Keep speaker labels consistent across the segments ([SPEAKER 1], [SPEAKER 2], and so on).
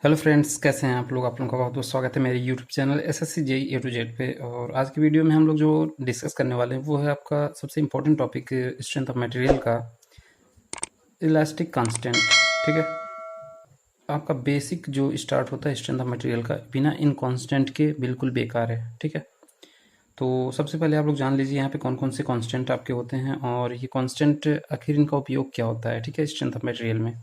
[SPEAKER 1] Hello friends, कैसे हैं आप लोगों का बहुत बहुत स्वागत है मेरे YouTube channel SSC JE A to Z पे। और आज की वीडियो में हम लोग जो डिस्कस करने वाले हैं वो है आपका सबसे important topic strength of material का इलास्टिक कांस्टेंट। ठीक है, आपका बेसिक जो स्टार्ट होता है स्ट्रेंथ ऑफ मटेरियल का बिना इन कांस्टेंट के बिल्कुल बेकार है। ठीक है, तो सबसे पहले आप लोग जान लीजिए यहाँ पे कौन कौन से कांस्टेंट आपके होते हैं और ये कांस्टेंट आखिर इनका उपयोग क्या होता है। ठीक है, स्ट्रेंथ ऑफ मटेरियल में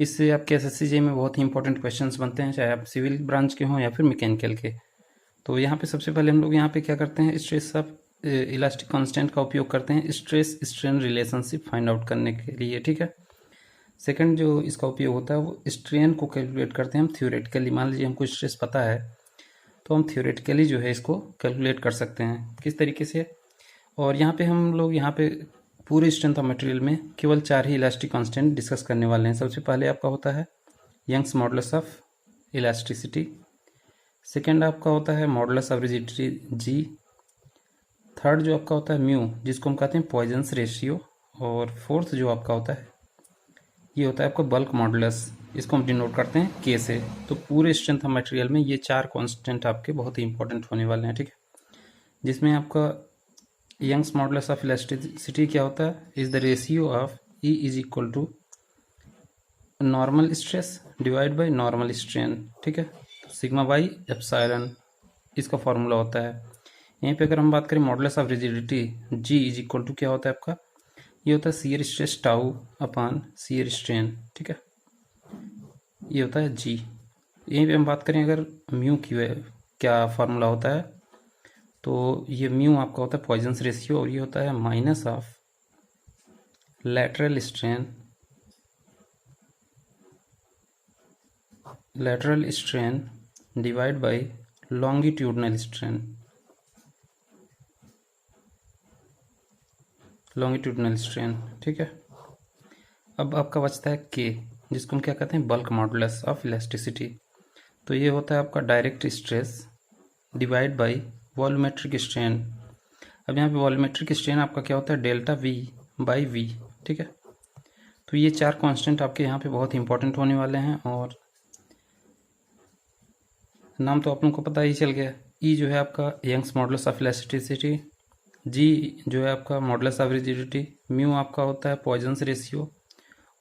[SPEAKER 1] इससे आपके एसएससी में बहुत ही इंपॉर्टेंट क्वेश्चंस बनते हैं, चाहे आप सिविल ब्रांच के हों या फिर मैकेनिकल के। तो यहाँ पे सबसे पहले हम लोग यहाँ पे क्या करते हैं, स्ट्रेस ऑफ इलास्टिक कांस्टेंट का उपयोग करते हैं stress strain relationship find out करने के लिए। ठीक है, सेकंड जो इसका उपयोग होता है वो स्ट्रेन को कैलकुलेट करते हैं हम थ्योरेटिकली। मान लीजिए हमको स्ट्रेस पता है तो हम थ्योरेटिकली जो है इसको कैलकुलेट कर सकते हैं किस तरीके से। और यहाँ पे हम लोग यहाँ पे पूरे स्ट्रेंथ ऑफ मटेरियल में केवल 4 ही इलास्टिक कांस्टेंट डिस्कस करने वाले हैं। सबसे पहले आपका होता है Young's modulus of elasticity, second आपका होता है modulus of rigidity G, third जो आपका होता है म्यू जिसको हम कहते हैं पॉइजन्स रेशियो, और फोर्थ जो आपका होता है ये होता है आपका बल्क मॉडुलस, इसको हम डिनोट करते हैं के से। तो पूरे स्ट्रेंथ ऑफ मटेरियल में ये 4 कांस्टेंट आपके बहुत ही इंपॉर्टेंट होने वाले हैं। ठीक है, जिसमें आपका यंग्स मॉडुलस ऑफ इलास्टिसिटी क्या होता है, is the ratio of E is equal to normal stress divide by normal strain. ठीक है, तो सिग्मा बाई एप्सिलॉन इसका फॉर्मूला होता है। यहीं पे अगर हम बात करें modulus of rigidity G is equal to क्या होता है आपका, ये होता है shear stress tau upon shear strain. ठीक है, ये होता है जी। यहीं पे हम बात करें अगर म्यू की क्या फार्मूला होता है, तो ये म्यू आपका होता है पॉइजन्स रेशियो और ये होता है minus of lateral strain divide by longitudinal strain. ठीक है, अब आपका बचता है के जिसको हम क्या कहते हैं बल्क मॉडुलस ऑफ इलास्टिसिटी। तो ये होता है आपका direct stress divide bye volumetric strain. अब यहाँ पे वॉल्यूमेट्रिक स्ट्रेन आपका क्या होता है डेल्टा वी बाई वी। ठीक है, तो ये 4 कांस्टेंट आपके यहाँ पे बहुत इंपॉर्टेंट होने वाले हैं और नाम तो आप लोगों को पता ही चल गया। ई जो है आपका यंग्स मॉडुलस ऑफ इलास्टिसिटी, जी जो है आपका मॉडुलस ऑफ रिजिडिटी, म्यू आपका होता है पॉइजन्स रेशियो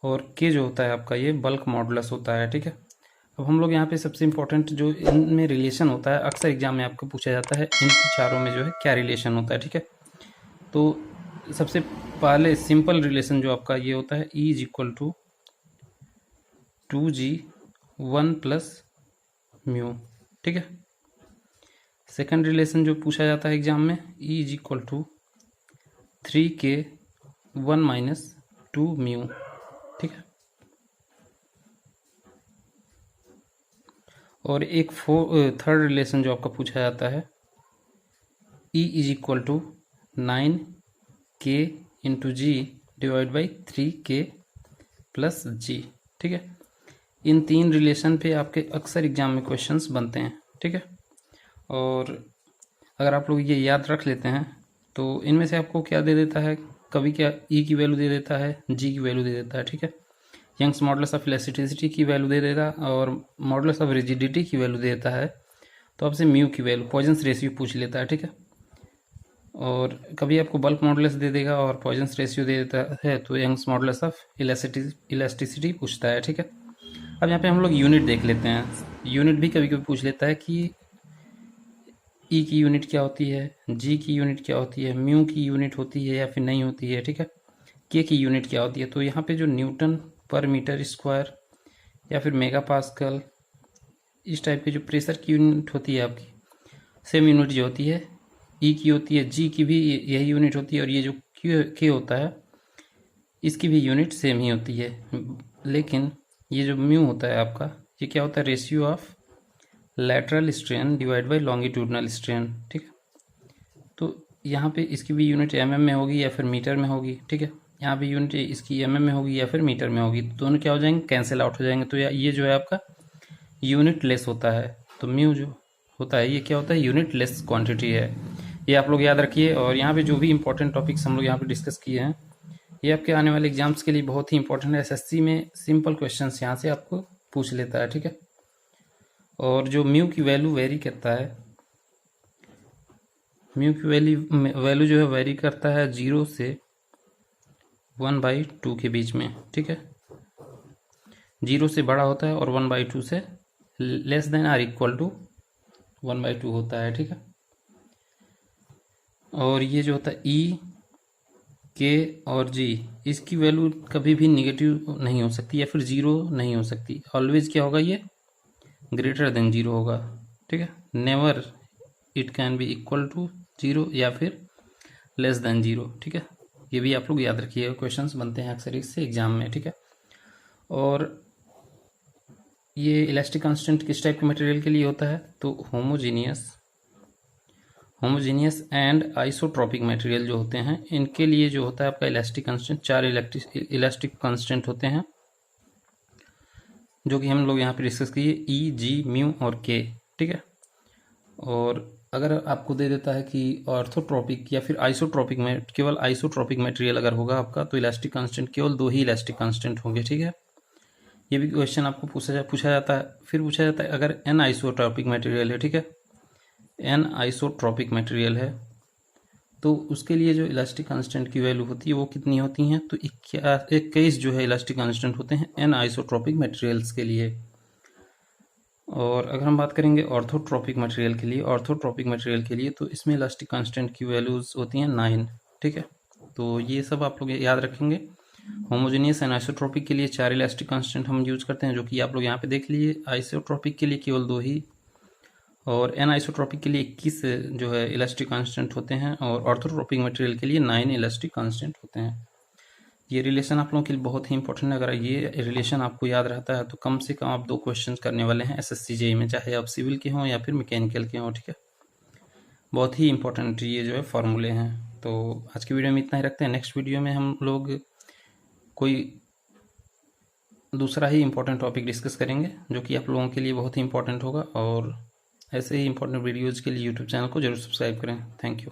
[SPEAKER 1] और के जो होता है आपका ये बल्क मॉडुलस होता है। ठीक है, अब हम लोग यहाँ पे सबसे इम्पोर्टेंट जो इनमें रिलेशन होता है अक्सर एग्जाम में आपको पूछा जाता है इन चारों में जो है क्या रिलेशन होता है। ठीक है, तो सबसे पहले सिंपल रिलेशन जो आपका ये होता है E is equal to 2g 1 plus mu. ठीक है, सेकंड रिलेशन जो पूछा जाता है एग्जाम में E is equal to 3k 1 minus 2 mu. ठीक है, और एक थर्ड रिलेशन जो आपका पूछा जाता है E is equal to 9k into G divide by 3k plus G. ठीक है, इन 3 रिलेशन पे आपके अक्सर एग्जाम में क्वेश्चंस बनते हैं। ठीक है, और अगर आप लोग ये याद रख लेते हैं तो इनमें से आपको क्या दे देता है, कभी क्या ई की वैल्यू दे देता है, जी की वैल्यू दे देता है। ठीक है, यंग्स मॉडुलस ऑफ इलास्टिसिटी की वैल्यू दे देता और मॉडुलस ऑफ रिजिडिटी की वैल्यू दे देता है, तो आपसे म्यू की वैल्यू पॉइजन्स रेशियो पूछ लेता है। ठीक है, और कभी आपको बल्क मॉडुलस दे देगा और पॉइजन्स रेशियो दे देता है तो यंग्स मॉडुलस ऑफ इलास्टिसिटी पूछता है। ठीक है, अब यहाँ पे हम लोग यूनिट देख लेते हैं। यूनिट भी कभी कभी पूछ लेता है कि ई की यूनिट क्या होती है, जी की यूनिट क्या होती है, म्यू की यूनिट होती है या फिर नहीं होती है। ठीक है, के की यूनिट क्या होती है। तो यहाँ पे जो न्यूटन पर मीटर स्क्वायर या फिर मेगा पास्कल इस टाइप की जो प्रेशर की यूनिट होती है आपकी, सेम यूनिट जो होती है ई की होती है, जी की भी यही यूनिट होती है और ये जो के होता है इसकी भी यूनिट सेम ही होती है। लेकिन ये जो म्यू होता है आपका ये क्या होता है ratio of lateral strain divide by longitudinal strain. ठीक है, तो यहाँ पे इसकी भी यूनिट एमएम में होगी या फिर मीटर में होगी। ठीक है, यहाँ पे यूनिट इसकी एमएम में होगी या फिर मीटर में होगी, तो दोनों क्या हो जाएंगे कैंसिल आउट हो जाएंगे। तो ये जो है आपका यूनिट लेस होता है। तो म्यू जो होता है ये क्या होता है यूनिट लेस क्वांटिटी है, ये आप लोग याद रखिए। और यहाँ पे जो भी इंपॉर्टेंट टॉपिक्स हम लोग यहाँ पे डिस्कस किए हैं ये आपके आने वाले एग्जाम्स के लिए बहुत ही इंपॉर्टेंट है। एसएससी में सिंपल क्वेश्चंस यहाँ से आपको पूछ लेता है। ठीक है, और जो म्यू की वैल्यू वेरी करता है, म्यू की वैल्यू जो है वेरी करता है 0 से 1/2 के बीच में, ठीक है। 0 से बड़ा होता है और 1/2 से less than R equal to 1/2 होता है, ठीक है। और ये जो होता है ई, के और जी, इसकी वैल्यू कभी भी निगेटिव नहीं हो सकती या फिर ज़ीरो नहीं हो सकती। ऑलवेज क्या होगा, ये ग्रेटर देन ज़ीरो होगा, ठीक है। Never it can be equal to zero या फिर लेस देन ज़ीरो, ठीक है। ये भी आप लोग याद रखिएगा, क्वेश्चंस बनते हैं अक्सर इससे एग्जाम में, ठीक है। और ये इलास्टिक कांस्टेंट किस टाइप के मटेरियल के लिए होता है, तो होमोजीनियस एंड आइसोट्रॉपिक मटेरियल जो होते हैं, इनके लिए जो होता है आपका इलास्टिक कांस्टेंट, 4 इलास्टिक कांस्टेंट होते हैं, जो कि हम लोग यहाँ पे डिस्कस किए, ई, जी, म्यू और के, ठीक है। और अगर आपको दे देता है कि ऑर्थोट्रॉपिक या फिर आइसोट्रॉपिक में, केवल आइसोट्रॉपिक मटेरियल अगर होगा आपका, तो इलास्टिक कांस्टेंट केवल 2 ही इलास्टिक कांस्टेंट होंगे, ठीक है। ये भी क्वेश्चन आपको पूछा जाता है। फिर पूछा जाता है अगर एन आइसोट्रॉपिक मटेरियल है, ठीक है, एन आइसोट्रॉपिक मटेरियल है, तो उसके लिए जो इलास्टिक कांस्टेंट की वैल्यू होती है वो कितनी होती हैं, तो 21 जो है इलास्टिक कांस्टेंट होते हैं एन आइसोट्रॉपिक मटेरियल्स के लिए। और अगर हम बात करेंगे ऑर्थोट्रॉपिक मटेरियल के लिए, तो इसमें इलास्टिक कांस्टेंट की वैल्यूज होती हैं 9, ठीक है। तो ये सब आप लोग याद रखेंगे। होमोजेनियस एंड आइसोट्रॉपिक के लिए 4 इलास्टिक कांस्टेंट हम यूज करते हैं, जो कि आप लोग यहाँ पे देख लीजिए। आइसोट्रॉपिक के लिए केवल 2 ही, और एन आइसोट्रॉपिक के लिए 21 जो है इलास्टिक कांस्टेंट होते हैं, और ऑर्थोट्रॉपिक मटेरियल के लिए 9 इलास्टिक कांस्टेंट होते हैं। ये रिलेशन आप लोगों के लिए बहुत ही इंपॉर्टेंट है। अगर ये रिलेशन आपको याद रहता है तो कम से कम आप 2 क्वेश्चन करने वाले हैं एसएससी जेईई में, चाहे आप सिविल के हों या फिर मैकेनिकल के हों, ठीक है। बहुत ही इंपॉर्टेंट ये जो है फॉर्मूले हैं। तो आज की वीडियो में इतना ही रखते हैं। नेक्स्ट वीडियो में हम लोग कोई दूसरा ही इंपॉर्टेंट टॉपिक डिस्कस करेंगे, जो कि आप लोगों के लिए बहुत ही इंपॉर्टेंट होगा। और ऐसे ही इंपॉर्टेंट वीडियोज़ के लिए यूट्यूब चैनल को जरूर सब्सक्राइब करें। Thank you.